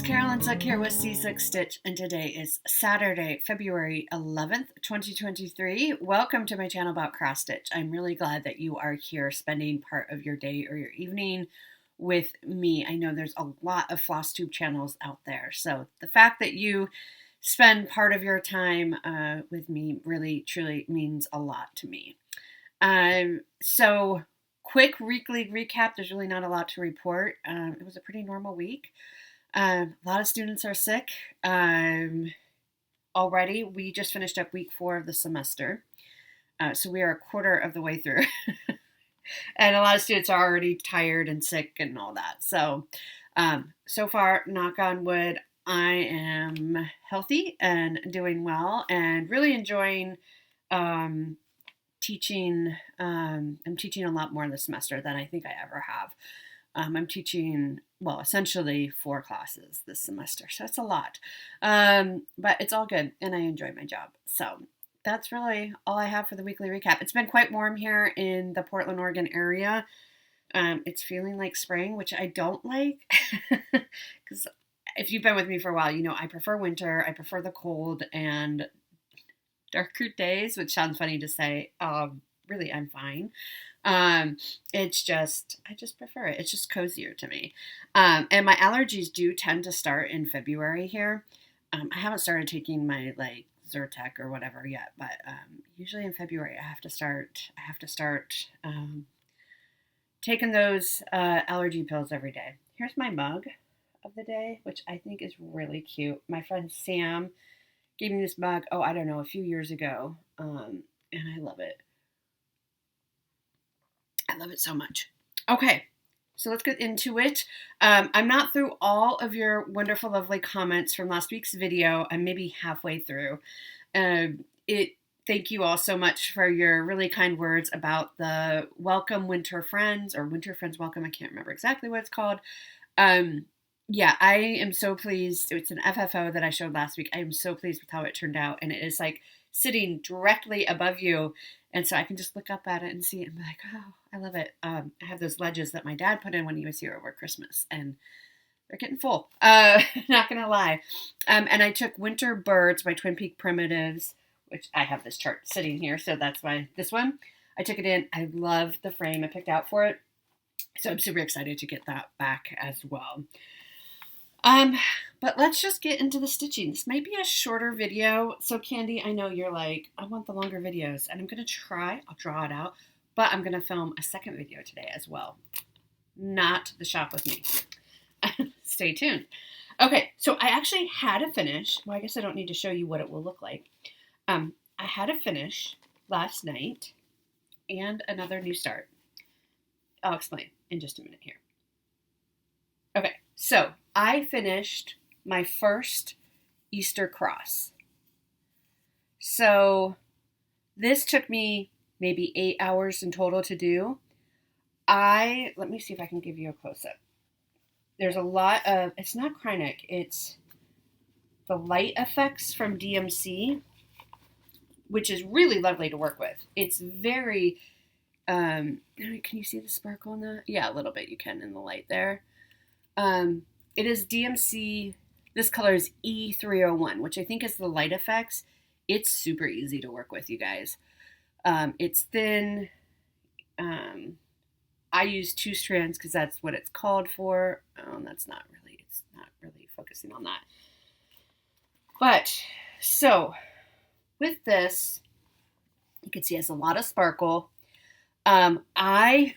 Carolyn Zuck here with C6 Stitch, and today is Saturday, February 11th, 2023. Welcome to my channel about cross stitch. I'm really glad that you are here spending part of your day or your evening with me. I know there's a lot of Flosstube channels out there, so the fact that you spend part of your time with me really, truly means a lot to me. So quick weekly recap. There's really not a lot to report. It was a pretty normal week. A lot of students are sick already. We just finished up week 4 of the semester. So we are a quarter of the way through. And a lot of students are already tired and sick and all that. So, so far, knock on wood, I am healthy and doing well and really enjoying teaching. I'm teaching a lot more in the semester than I think I ever have. I'm teaching, well, essentially 4 classes this semester, so it's a lot. But it's all good, and I enjoy my job. So that's really all I have for the weekly recap. It's been quite warm here in the Portland, Oregon area. It's feeling like spring, which I don't like, because if you've been with me for a while, you know I prefer winter. I prefer the cold and darker days, which sounds funny to say. Really, I'm fine. It's just, I just prefer it. It's just cozier to me. And my allergies do tend to start in February here. I haven't started taking my Zyrtec or whatever yet, but usually in February I have to start taking those allergy pills every day. Here's my mug of the day, which I think is really cute. My friend Sam gave me this mug, I don't know, a few years ago, and I love it. I love it so much. Okay, so let's get into it. I'm not through all of your wonderful, lovely comments from last week's video. I'm maybe halfway through. Thank you all so much for your really kind words about the Welcome Winter Friends, or Winter Friends Welcome. I can't remember exactly what it's called. Yeah, I am so pleased. It's an FFO that I showed last week. I am so pleased with how it turned out, and it is like sitting directly above you. And so I can just look up at it and see it and be like, oh, I love it. I have those ledges that my dad put in when he was here over Christmas, and they're getting full. Not going to lie. And I took Winter Birds by Twin Peak Primitives, which I have this chart sitting here, so that's why this one. I took it in. I love the frame I picked out for it. So I'm super excited to get that back as well. But let's just get into the stitching. This might be a shorter video. So Candy, I know you're like, I want the longer videos, and I'm going to try. I'll draw it out, but I'm going to film a second video today as well. Not the shop with me. Stay tuned. Okay. So I actually had a finish. Well, I guess I don't need to show you what it will look like. I had a finish last night and another new start. I'll explain in just a minute here. Okay. So I finished my first Easter cross. So this took me maybe 8 hours in total to do. Let me see if I can give you a close-up. There's a lot of, it's not Kreinik, it's the light effects from DMC, which is really lovely to work with. It's very, can you see the sparkle in that? Yeah, a little bit you can in the light there. It is DMC, this color is E301, which I think is the light effects. It's super easy to work with, you guys. It's thin. I use 2 strands because that's what it's called for. It's not really focusing on that. But, so, with this, you can see it has a lot of sparkle. I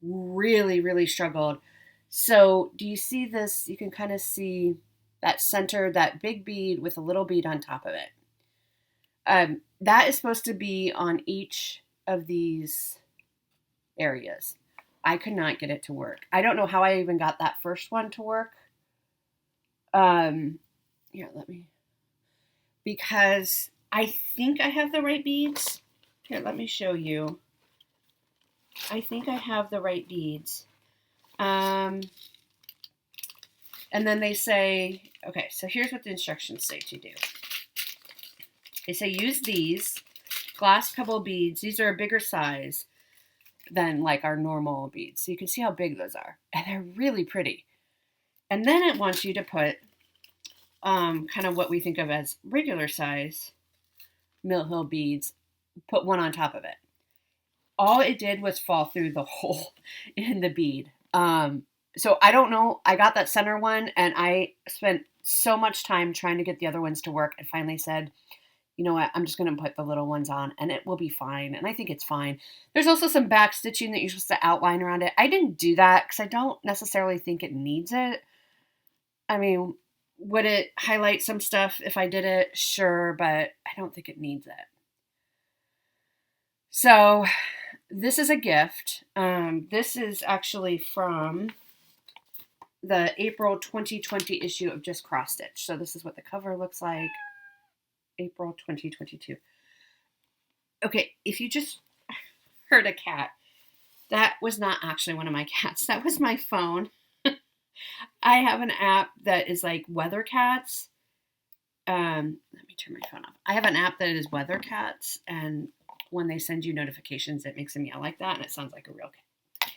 really, really struggled. So do you see this? You can kind of see that center, that big bead with a little bead on top of it. That is supposed to be on each of these areas. I could not get it to work. I don't know how I even got that first one to work. Because I think I have the right beads. Here, let me show you. I think I have the right beads. And then they say, okay, so here's what the instructions say to do. They say use these glass pebble beads. These are a bigger size than like our normal beads. So you can see how big those are. And they're really pretty. And then it wants you to put kind of what we think of as regular size Mill Hill beads, put one on top of it. All it did was fall through the hole in the bead. So I don't know. I got that center one and I spent so much time trying to get the other ones to work and finally said, you know what, I'm just going to put the little ones on and it will be fine. And I think it's fine. There's also some back stitching that you're supposed to outline around it. I didn't do that because I don't necessarily think it needs it. I mean, would it highlight some stuff if I did it? Sure, but I don't think it needs it. So this is a gift. This is actually from the April 2020 issue of Just Cross Stitch. So this is what the cover looks like. April 2022. Okay, if you just heard a cat, that was not actually one of my cats. That was my phone. I have an app that is like weather cats. Let me turn my phone off. I have an app that is weather cats, and when they send you notifications, it makes them yell like that, and it sounds like a real cat.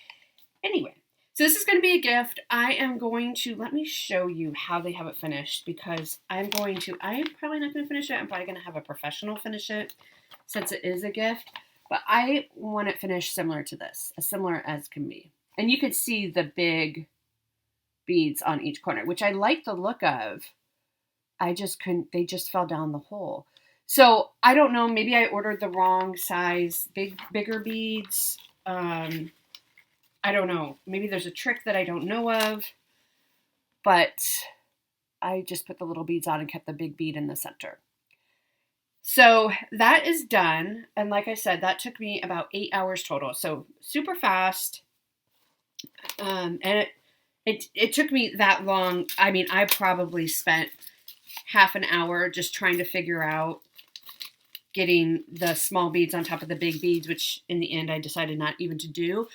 Anyway, so this is going to be a gift. I am going to, let me show you how they have it finished, because I'm probably not going to finish it. I'm probably going to have a professional finish it since it is a gift, but I want it finished similar to this, as similar as can be. And you can see the big beads on each corner, which I like the look of. I just couldn't, they just fell down the hole. So I don't know, maybe I ordered the wrong size, bigger beads. I don't know. Maybe there's a trick that I don't know of, but I just put the little beads on and kept the big bead in the center. So that is done. And like I said, that took me about 8 hours total. So super fast. And it took me that long. I mean, I probably spent half an hour just trying to figure out getting the small beads on top of the big beads, which in the end I decided not even to do.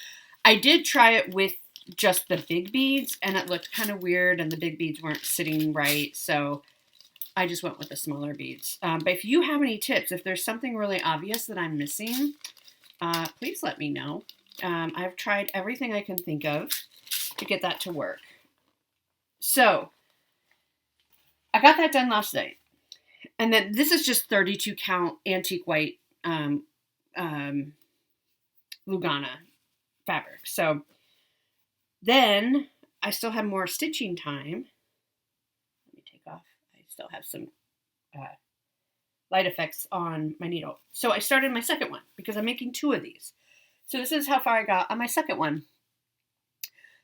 I did try it with just the big beads and it looked kind of weird and the big beads weren't sitting right. So I just went with the smaller beads. But if you have any tips, if there's something really obvious that I'm missing, please let me know. I've tried everything I can think of to get that to work. So I got that done last night. And then this is just 32 count antique white Lugana fabric. So then I still have more stitching time. Let me take off. I still have some light effects on my needle. So I started my second one because I'm making 2 of these. So this is how far I got on my second one.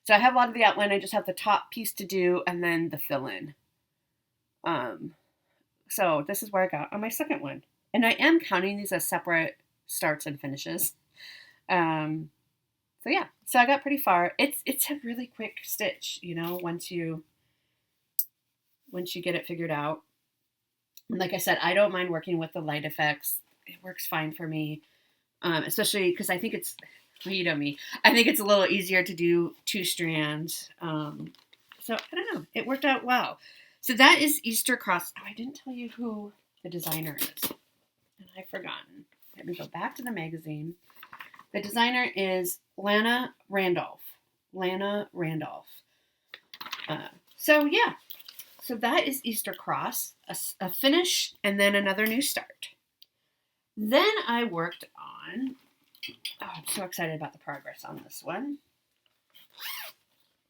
So I have a lot of the outline. I just have the top piece to do and then the fill-in. So this is where I got on my second one. And I am counting these as separate starts and finishes. So yeah, so I got pretty far. It's a really quick stitch, you know, once you get it figured out. And like I said, I don't mind working with the light effects. It works fine for me, especially because I think it's, well, you know me, I think it's a little easier to do 2 strands. So I don't know, it worked out well. So that is Easter Cross. Oh, I didn't tell you who the designer is, and I've forgotten. Let me go back to the magazine. The designer is Lana Randolph. So yeah, so that is Easter Cross, a finish, and then another new start. Then I worked on, oh, I'm so excited about the progress on this one.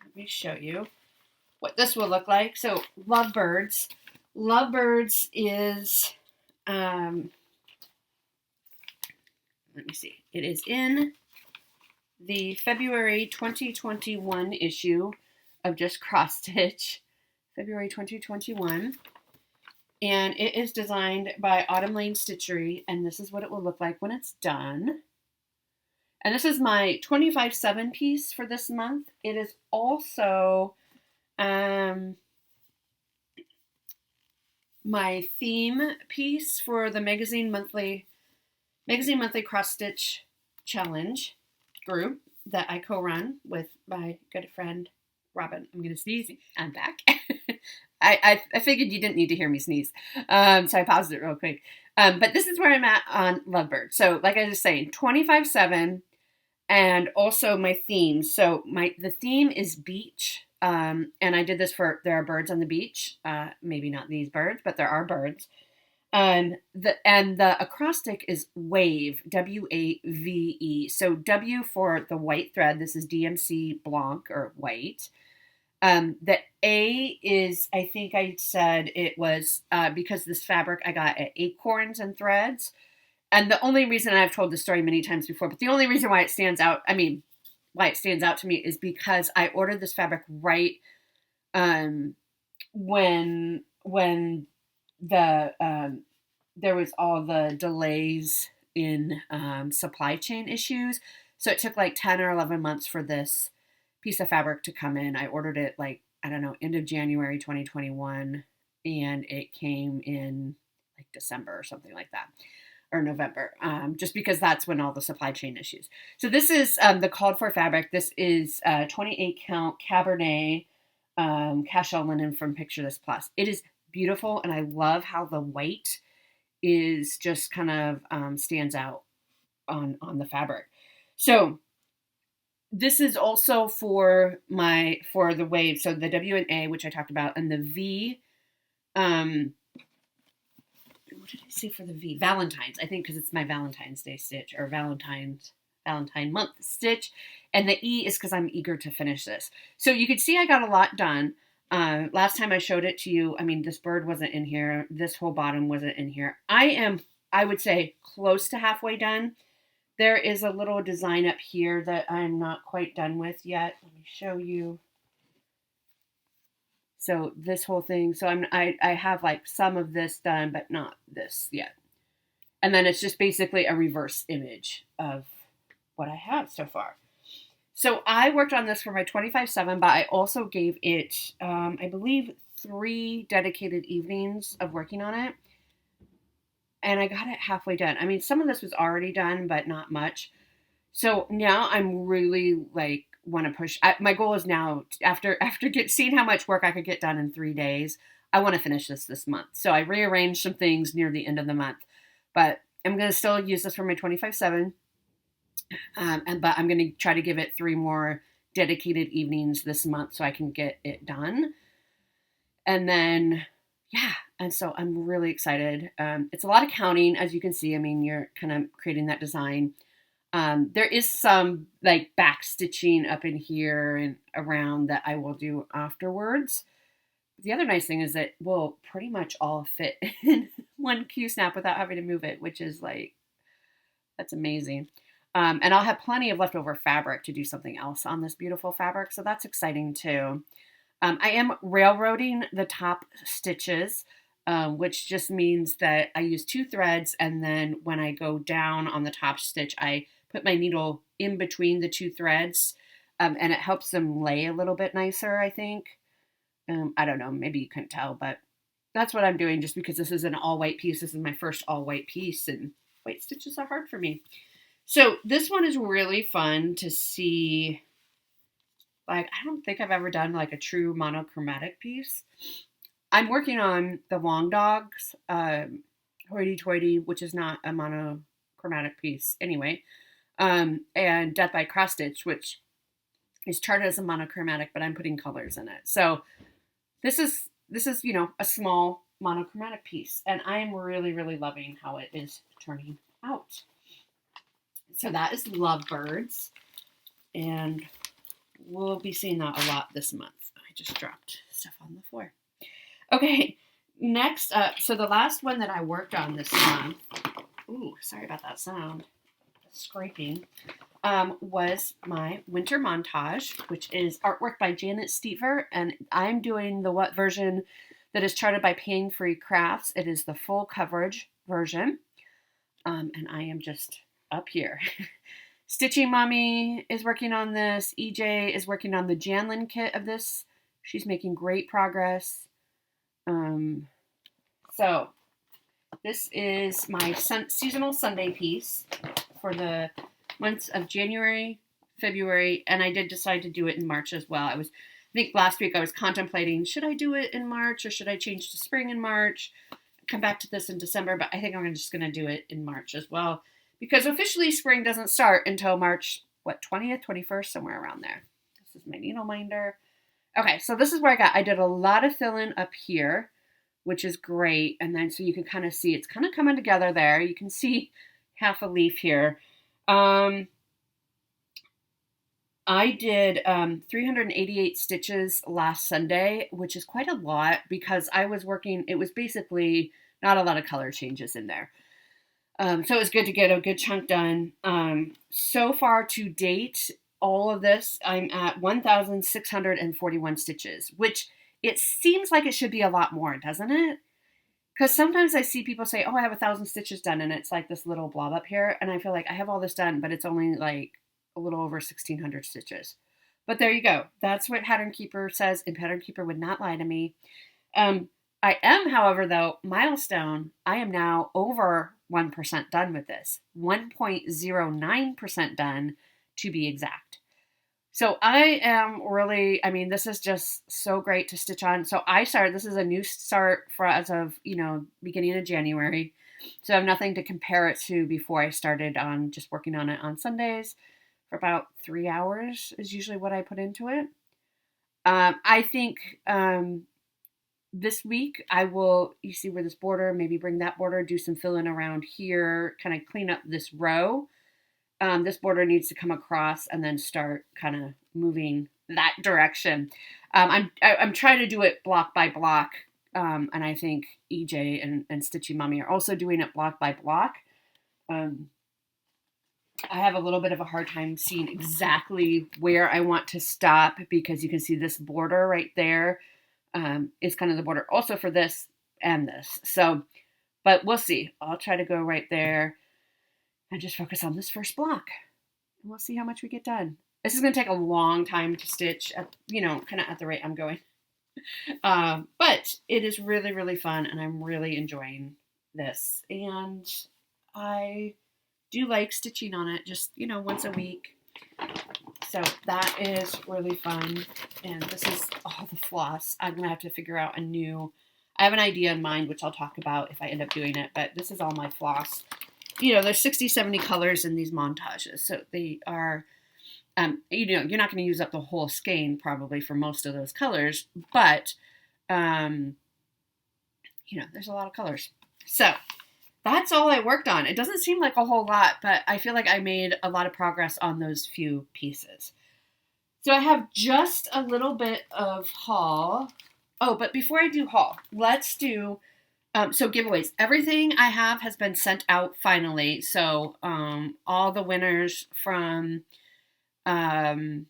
Let me show you what this will look like. So Lovebirds. Lovebirds is, let me see. It is in the February 2021 issue of Just Cross Stitch. February 2021. And it is designed by Autumn Lane Stitchery. And this is what it will look like when it's done. And this is my 25/7 piece for this month. It is also my theme piece for the Magazine Monthly Cross Stitch Challenge group that I co-run with my good friend Robin. I'm gonna sneeze. I'm back. I figured you didn't need to hear me sneeze, so I paused it real quick. But this is where I'm at on Lovebird. So like I was saying, 25/7, and also my theme. So the theme is beach. And I did this there are birds on the beach. Maybe not these birds, but there are birds. The acrostic is WAVE, WAVE. So W for the white thread. This is DMC Blanc or white. The A is, I think I said it was because this fabric I got at Acorns and Threads. And the only reason, I've told this story many times before, but the only reason why it stands out, why it stands out to me is because I ordered this fabric right when the there was all the delays in supply chain issues. So it took like 10 or 11 months for this piece of fabric to come in. I ordered it like, I don't know, end of January 2021, and it came in like December or something like that, or November, just because that's when all the supply chain issues. So this is the called for fabric. This is 28 count Cabernet cashel linen from Picture This Plus. It is beautiful, and I love how the white is just kind of stands out on the fabric. So this is also for the wave. So the W and A, which I talked about, and the V, what did I say for the V? Valentine's, I think, because it's my Valentine's Day stitch, or Valentine month stitch. And the E is because I'm eager to finish this. So you can see I got a lot done. Last time I showed it to you, this bird wasn't in here. This whole bottom wasn't in here. I would say, close to halfway done. There is a little design up here that I'm not quite done with yet. Let me show you. So this whole thing, so I have like some of this done, but not this yet. And then it's just basically a reverse image of what I have so far. So I worked on this for my 25/7, but I also gave it, I believe, 3 dedicated evenings of working on it. And I got it halfway done. Some of this was already done, but not much. So now I'm really want to push. My goal is now, after seeing how much work I could get done in 3 days, I want to finish this month. So I rearranged some things near the end of the month, but I'm going to still use this for my 25/7. But I'm going to try to give it 3 more dedicated evenings this month so I can get it done. And then, yeah. And so I'm really excited. It's a lot of counting, as you can see. You're kind of creating that design. There is some back stitching up in here and around that I will do afterwards. The other nice thing is that will pretty much all fit in one Q-snap without having to move it, which is that's amazing. And I'll have plenty of leftover fabric to do something else on this beautiful fabric. So that's exciting too. I am railroading the top stitches, which just means that I use 2 threads. And then when I go down on the top stitch, I put my needle in between the 2 threads. And it helps them lay a little bit nicer, I think. I don't know, maybe you couldn't tell, but that's what I'm doing just because this is an all white piece. This is my first all white piece, and white stitches are hard for me. So this one is really fun to see. I don't think I've ever done a true monochromatic piece. I'm working on the Long Dogs, Hoity Toity, which is not a monochromatic piece anyway, and Death by Cross Stitch, which is charted as a monochromatic, but I'm putting colors in it. So this is a small monochromatic piece, and I am really, really loving how it is turning out. So that is Lovebirds, and we'll be seeing that a lot this month. I just dropped stuff on the floor. Okay, next up, so the last one that I worked on this month, ooh, sorry about that sound, scraping, was my winter montage, which is artwork by Janet Stever, and I'm doing the version that is charted by Pain Free Crafts. It is the full coverage version, and I am just up here. Stitching Mommy is working on this. EJ is working on the Janlin kit of this. She's making great progress. So this is my seasonal Sunday piece for the months of January, February, and I did decide to do it in March as well. I think last week I was contemplating, should I do it in March or should I change to spring in March? Come back to this in December, but I think I'm just going to do it in March as well. Because officially spring doesn't start until March, 20th, 21st, somewhere around there. This is my needle minder. Okay, so this is where I did a lot of fill-in up here, which is great. And then so you can kind of see it's kind of coming together there. You can see half a leaf here. Um, I did 388 stitches last Sunday, which is quite a lot because I was working, it was basically not a lot of color changes in there. So it was good to get a good chunk done. So far to date, all of this, I'm at 1,641 stitches, which it seems like it should be a lot more, doesn't it? Because sometimes I see people say, oh, I have 1,000 stitches done, and it's like this little blob up here. And I feel like I have all this done, but it's only like a little over 1,600 stitches. But there you go. That's what Pattern Keeper says, and Pattern Keeper would not lie to me. Um, I am, however, though, milestone, I am now over 1% done with this. 1.09% done to be exact. So I am really, I mean, this is just so great to stitch on. So I started, this is a new start for as of, beginning of January. So I have nothing to compare it to before I started on just working on it on Sundays for about 3 hours is usually what I put into it. I think this week I will, you see where this border, maybe bring that border, do some filling around here, kind of clean up this row. This border needs to come across and then start kind of moving that direction. I'm trying to do it block by block, and I think EJ and Stitchy Mommy are also doing it block by block. I have a little bit of a hard time seeing exactly where I want to stop because you can see this border right there is kind of the border also for this and this. So, but we'll see. I'll try to go right there and just focus on this first block. And we'll see how much we get done. This is going to take a long time to stitch, kind of at the rate I'm going. But it is really, really fun, and I'm really enjoying this. And I do like stitching on it just, once a week. So that is really fun. And this is all the floss. I'm going to have to figure out I have an idea in mind, which I'll talk about if I end up doing it. But this is all my floss. There's 60, 70 colors in these montages. So they are, you're not going to use up the whole skein probably for most of those colors. But, there's a lot of colors. So that's all I worked on. It doesn't seem like a whole lot, but I feel like I made a lot of progress on those few pieces. So I have just a little bit of haul. Oh, but before I do haul, let's do so giveaways. Everything I have has been sent out finally. So all the winners from my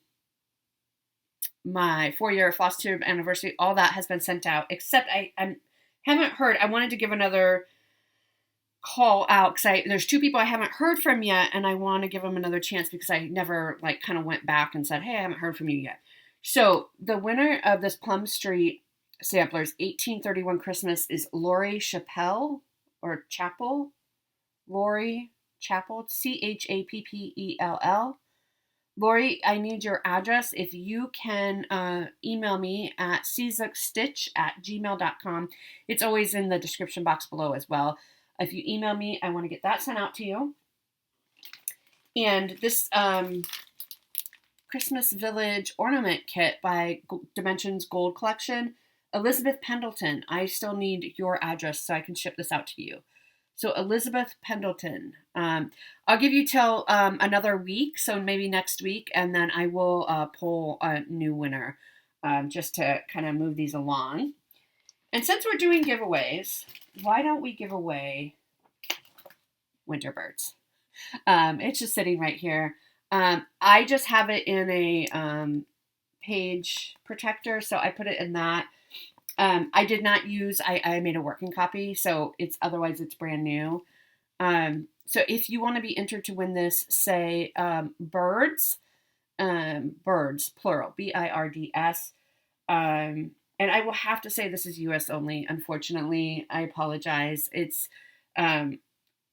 4-year Flosstube anniversary, all that has been sent out. Except I haven't heard. I wanted to give another call out because there's 2 people I haven't heard from yet, and I want to give them another chance because I never kind of went back and said, hey, I haven't heard from you yet. So the winner of this Plum Street Samplers 1831 Christmas is Lori Chappell or Chapel. Lori Chapel, Chappell. Lori, I need your address. If you can email me at czukstitch@gmail.com. It's always in the description box below as well. If you email me, I want to get that sent out to you. And this Christmas Village ornament kit by Dimensions Gold Collection, Elizabeth Pendleton, I still need your address so I can ship this out to you. So Elizabeth Pendleton, I'll give you till another week, so maybe next week, and then I will pull a new winner just to kind of move these along. And since we're doing giveaways, why don't we give away Winter Birds? It's just sitting right here. I just have it in a page protector, so I put it in that. I did not use, I made a working copy, so otherwise it's brand new. So if you want to be entered to win this, say birds, plural, BIRDS. And I will have to say this is US only, unfortunately. I apologize. It's, I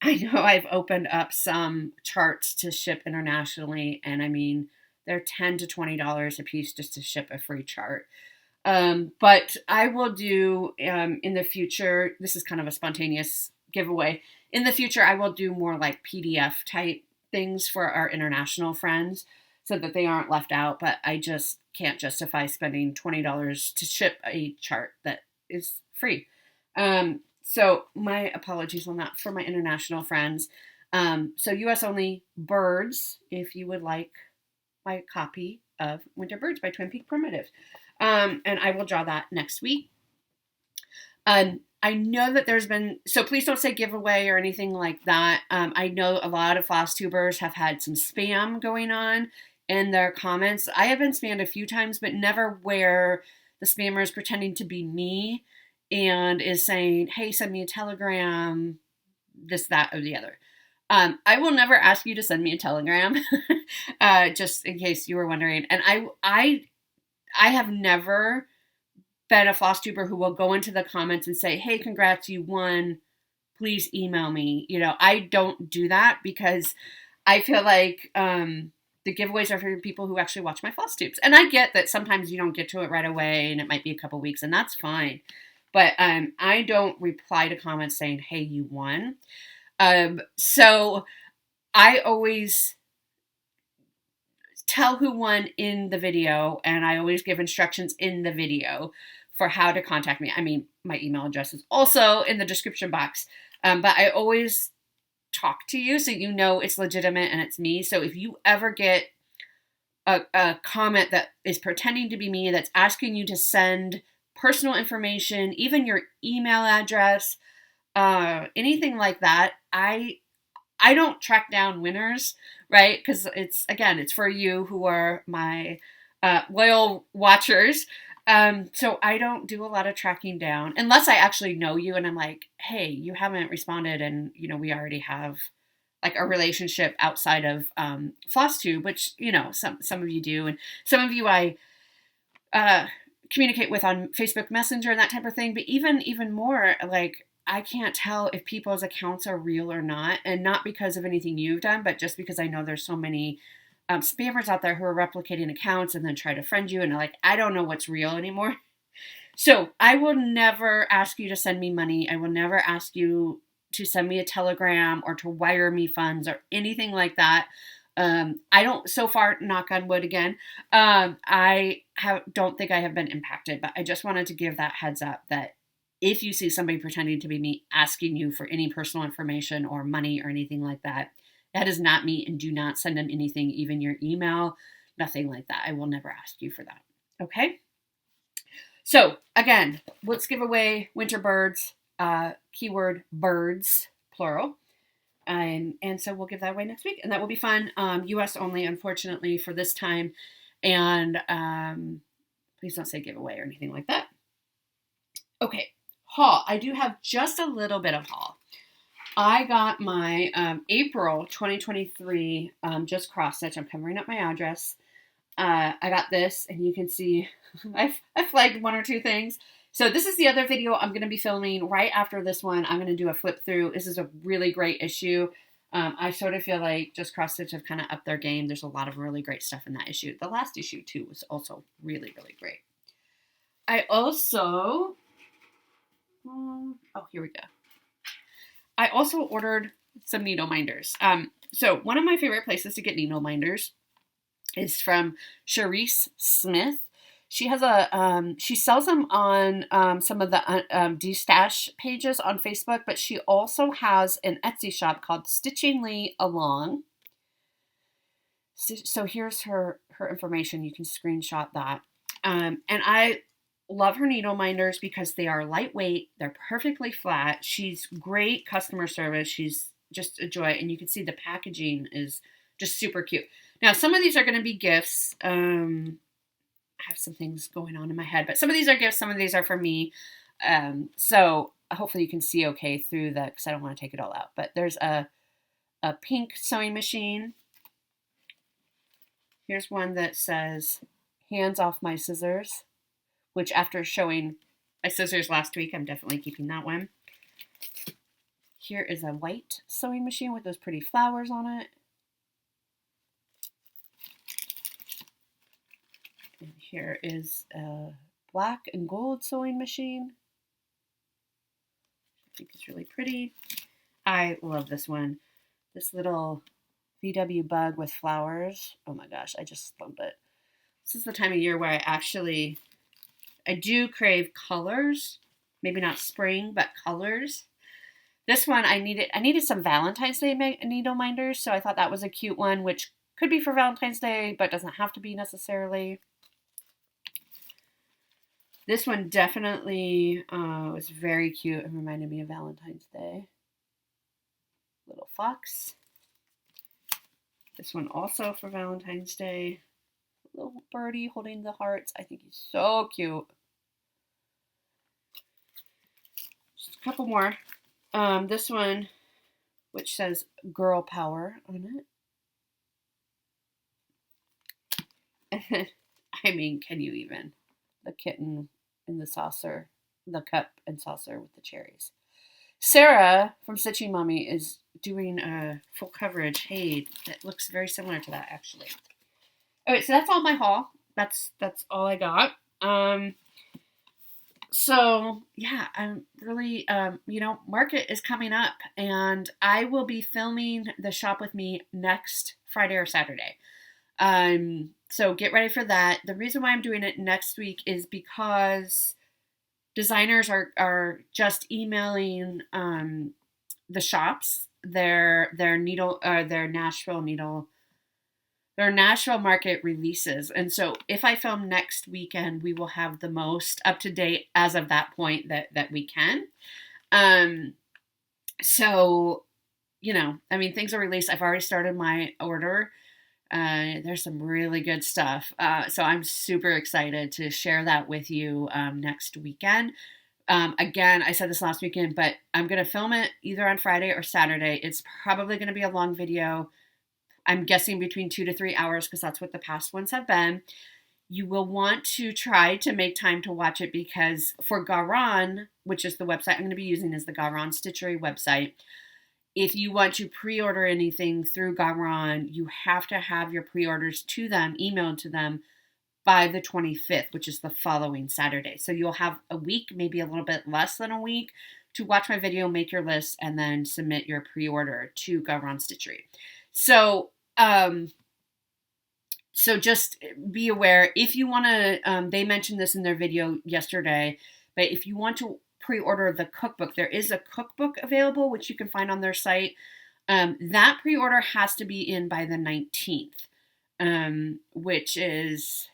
know I've opened up some charts to ship internationally, and I mean, they're $10 to $20 a piece just to ship a free chart. But I will do, in the future, this is kind of a spontaneous giveaway. In the future, I will do more like PDF type things for our international friends. so that they aren't left out. But I just can't justify spending $20 to ship a chart that is free. So my apologies on that for my international friends. So US only birds, if you would like my copy of Winter Birds by Twin Peak Primitive. And I will draw that next week. I know that there's been, so please don't say giveaway or anything like that. I know a lot of Flosstubers have had some spam going on in their comments. I have been spammed a few times, but never where the spammer is pretending to be me and is saying, hey, send me a telegram, this, that, or the other. I will never ask you to send me a telegram, just in case you were wondering. And I have never been a Flosstuber who will go into the comments and say, hey, congrats, you won. Please email me. You know, I don't do that because I feel like the giveaways are for people who actually watch my Flosstubes. And I get that sometimes you don't get to it right away and it might be a couple weeks, and that's fine. But I don't reply to comments saying, hey, you won. So I always tell who won in the video, and I always give instructions in the video for how to contact me. I mean, my email address is also in the description box, but I always talk to you so you know it's legitimate and it's me. So if you ever get a comment that is pretending to be me, that's asking you to send personal information, even your email address, anything like that, I don't track down winners, right? Because it's for you who are my loyal watchers. So I don't do a lot of tracking down unless I actually know you and I'm like, hey, you haven't responded, and you know we already have like a relationship outside of Flosstube, which you know some of you do, and some of you I communicate with on Facebook Messenger and that type of thing. But even more, like, I can't tell if people's accounts are real or not, and not because of anything you've done, but just because I know there's so many spammers out there who are replicating accounts and then try to friend you, and like, I don't know what's real anymore. So I will never ask you to send me money. I will never ask you to send me a telegram or to wire me funds or anything like that. I don't, so far, knock on wood again, don't think I have been impacted, but I just wanted to give that heads up that if you see somebody pretending to be me asking you for any personal information or money or anything like that, that is not me, and do not send them anything, even your email, nothing like that. I will never ask you for that. Okay? So again, let's give away Winter Birds, keyword birds, plural. And so we'll give that away next week, and that will be fun. US only, unfortunately, for this time. And please don't say giveaway or anything like that. Okay, haul. I do have just a little bit of haul. I got my April 2023 just cross stitch. I'm covering up my address. I got this, and you can see I flagged one or two things. So this is the other video I'm going to be filming right after this one. I'm going to do a flip through. This is a really great issue. I sort of feel like just cross stitch have kind of upped their game. There's a lot of really great stuff in that issue. The last issue too was also really, really great. I also, here we go. I also ordered some needle minders. So one of my favorite places to get needle minders is from Teresa Smith. She has she sells them on some of the de-stash pages on Facebook, but she also has an Etsy shop called Stitchingly Along. So here's her information. You can screenshot that. And I love her needle minders because they are lightweight. They're perfectly flat. She's great customer service. She's just a joy. And you can see the packaging is just super cute. Now, some of these are going to be gifts. I have some things going on in my head, but some of these are gifts. Some of these are for me. So hopefully you can see okay through that, because I don't want to take it all out. But there's a pink sewing machine. Here's one that says, hands off my scissors, which after showing my scissors last week, I'm definitely keeping that one. Here is a white sewing machine with those pretty flowers on it. And here is a black and gold sewing machine. I think it's really pretty. I love this one. This little VW Bug with flowers. Oh my gosh, I just loved it. This is the time of year where I do crave colors. Maybe not spring, but colors. This one I needed some Valentine's Day needle minders, so I thought that was a cute one, which could be for Valentine's Day, but doesn't have to be necessarily. This one definitely was very cute. It reminded me of Valentine's Day. Little fox. This one also for Valentine's Day. Little birdie holding the hearts. I think he's so cute. Just a couple more. This one, which says girl power on it. I mean, can you even? The kitten in the saucer, the cup and saucer with the cherries. Sarah from Stitching Mommy is doing a full coverage. Hey, that looks very similar to that actually. Okay, so that's all my haul. That's all I got. So yeah, I'm really, market is coming up and I will be filming the shop with me next Friday or Saturday. So get ready for that. The reason why I'm doing it next week is because designers are just emailing, the shops, their Nashville market releases. And so if I film next weekend, we will have the most up to date as of that point that we can. So, things are released. I've already started my order. There's some really good stuff. So I'm super excited to share that with you next weekend. Again, I said this last weekend, but I'm going to film it either on Friday or Saturday. It's probably going to be a long video. I'm guessing between 2 to 3 hours because that's what the past ones have been. You will want to try to make time to watch it because for Garan, which is the website I'm going to be using is the Garan Stitchery website. If you want to pre-order anything through Garan, you have to have your pre-orders to them, emailed to them by the 25th, which is the following Saturday. So you'll have a week, maybe a little bit less than a week to watch my video, make your list, and then submit your pre-order to Garan Stitchery. So just be aware if you want to, they mentioned this in their video yesterday, but if you want to pre-order the cookbook, there is a cookbook available, which you can find on their site. That pre-order has to be in by the 19th, which is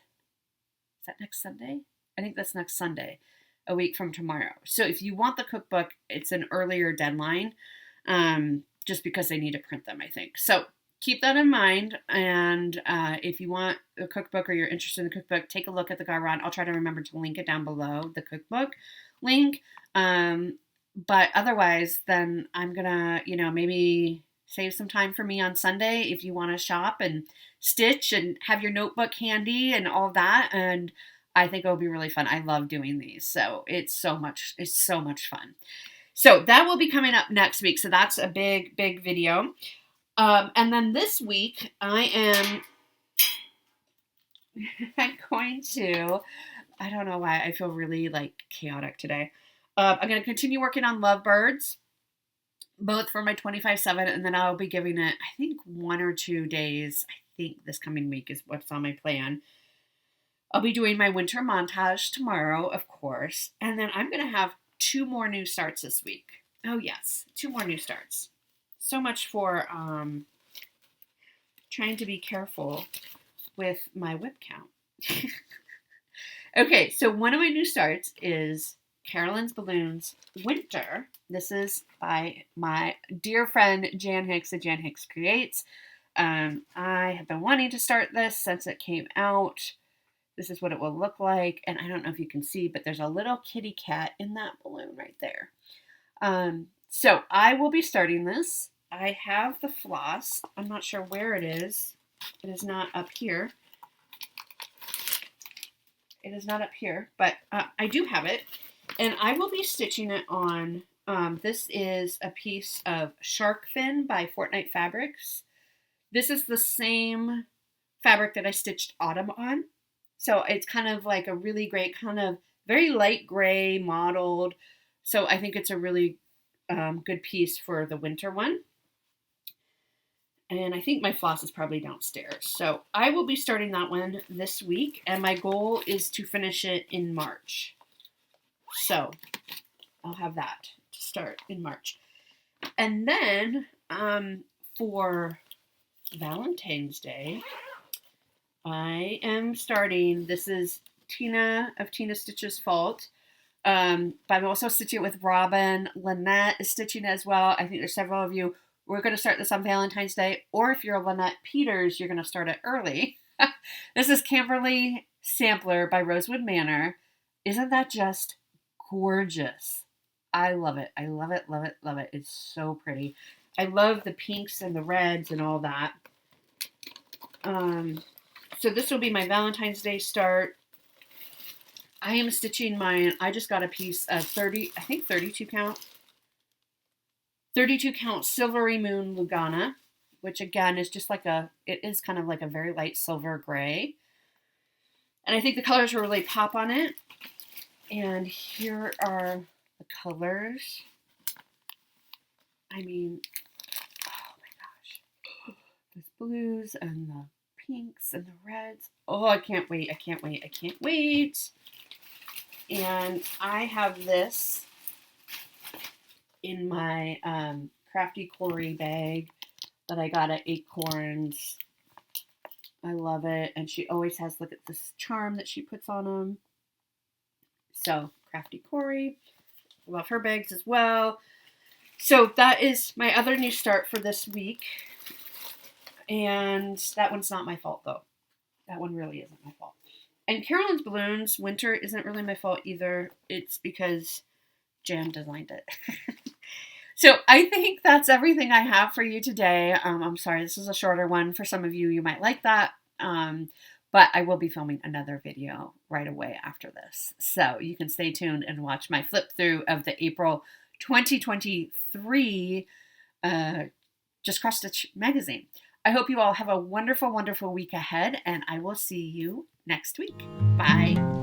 that next Sunday? I think that's next Sunday, a week from tomorrow. So if you want the cookbook, it's an earlier deadline, just because they need to print them, I think. So keep that in mind. And if you want a cookbook or you're interested in the cookbook, take a look at the Garan. I'll try to remember to link it down below, the cookbook link. But otherwise, then I'm going to, maybe save some time for me on Sunday if you want to shop and stitch and have your notebook handy and all that. And I think it'll be really fun. I love doing these. So it's so much fun. So that will be coming up next week. So that's a big, big video. And then this week I'm going to, I don't know why I feel really chaotic today. I'm going to continue working on Lovebirds, both for my 25/7, and then I'll be giving it, I think, 1 or 2 days. I think this coming week is what's on my plan. I'll be doing my winter montage tomorrow, of course, and then I'm going to have 2 more new starts this week. Oh, yes, 2 more new starts. So much for trying to be careful with my whip count. Okay, so one of my new starts is Carolyn's Balloons Winter. This is by my dear friend Jan Hicks at Jan Hicks Creates. I have been wanting to start this since it came out. This is what it will look like. And I don't know if you can see, but there's a little kitty cat in that balloon right there. So I will be starting this. I have the floss. I'm not sure where it is. It is not up here. It is not up here, but I do have it. And I will be stitching it on, this is a piece of Shark Fin by Fortnite Fabrics. This is the same fabric that I stitched Autumn on. So it's kind of like a really great kind of very light gray mottled. So I think it's a really good piece for the winter one. And I think my floss is probably downstairs. So I will be starting that one this week, and my goal is to finish it in March. So I'll have that to start in March. And then for Valentine's Day, I am starting, this is Tina of Tina Stitch's fault. But I'm also stitching it with Robin. Lynette is stitching as well. I think there's several of you. We're going to start this on Valentine's Day. Or if you're Lynette Peters, you're going to start it early. This is Camberley Sampler by Rosewood Manor. Isn't that just gorgeous? I love it. I love it, love it, love it. It's so pretty. I love the pinks and the reds and all that. So this will be my Valentine's Day start. I am stitching mine. I just got a piece of 32 count Silvery Moon Lugana, which again is just like it is kind of like a very light silver gray. And I think the colors will really pop on it. And here are the colors. I mean, oh my gosh. Those blues and the pinks and the reds. Oh, I can't wait. I can't wait. I can't wait. And I have this in my Crafty Corey bag that I got at Acorns. I love it. And she always has, look at this charm that she puts on them. So, Crafty Corey. Love her bags as well. So, that is my other new start for this week. And that one's not my fault, though. That one really isn't my fault. And Carolyn's Balloons, winter isn't really my fault either. It's because Jan designed it. So I think that's everything I have for you today. I'm sorry, this is a shorter one. For some of you, you might like that. But I will be filming another video right away after this. So you can stay tuned and watch my flip through of the April 2023 Just Cross Stitch magazine. I hope you all have a wonderful, wonderful week ahead, and I will see you next week. Bye.